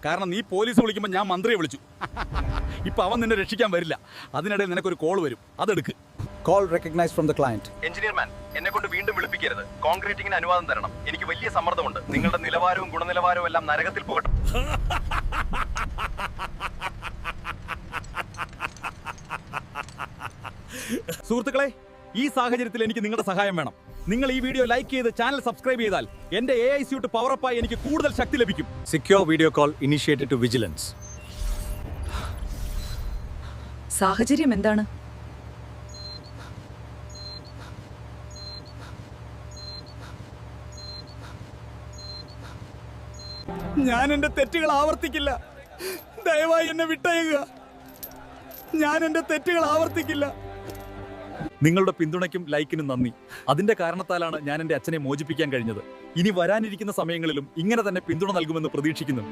കാരണം നീ പോലീസ് വിളിക്കുമ്പോൾ ഞാൻ മന്ത്രിയെ വിളിച്ചു. ഇപ്പൊ അവൻ നിന്നെ രക്ഷിക്കാൻ വരില്ല. അതിനിടയിൽ നിനക്കൊരു കോൾ വരും, അതെടുക്ക്. Call recognized from the client. എഞ്ചിനീയർമാൻ, എന്നെ കൊണ്ട് വീണ്ടും വിളിപ്പിക്കരുത്. കോൺക്രീറ്റിംഗിന് അനുവാദം തരണം. എനിക്ക് വലിയ സമ്മർദ്ദമുണ്ട്. നിങ്ങളുടെ നിലവാരവും ഗുണനിലവാരവും എല്ലാം നരകത്തിൽ പോകട്ടെ. സുഹൃത്തുക്കളെ, ഈ സാഹചര്യത്തിൽ എനിക്ക് നിങ്ങളുടെ സഹായം വേണം. നിങ്ങൾ ഈ വീഡിയോ ലൈക്ക് ചെയ്ത് ചാനൽ സബ്സ്ക്രൈബ് ചെയ്താൽ എന്റെ AI സ്യൂട്ട് പവറപ്പായി എനിക്ക് കൂടുതൽ ശക്തി ലഭിക്കും. Secure video call initiated to vigilance. സാഹചര്യം എന്താണ്? ഞാൻ എന്റെ തെറ്റുകൾ ആവർത്തിക്കില്ല. ദയവായി എന്നെ വിട്ടയക്കുക. ഞാൻ എന്റെ തെറ്റുകൾ ആവർത്തിക്കില്ല. നിങ്ങളുടെ പിന്തുണയ്ക്കും ലൈക്കിനും നന്ദി. അതിന്റെ കാരണത്താലാണ് ഞാൻ എന്റെ അച്ഛനെ മോചിപ്പിക്കാൻ കഴിഞ്ഞത്. ഇനി വരാനിരിക്കുന്ന സമയങ്ങളിലും ഇങ്ങനെ തന്നെ പിന്തുണ നൽകുമെന്ന് പ്രതീക്ഷിക്കുന്നു.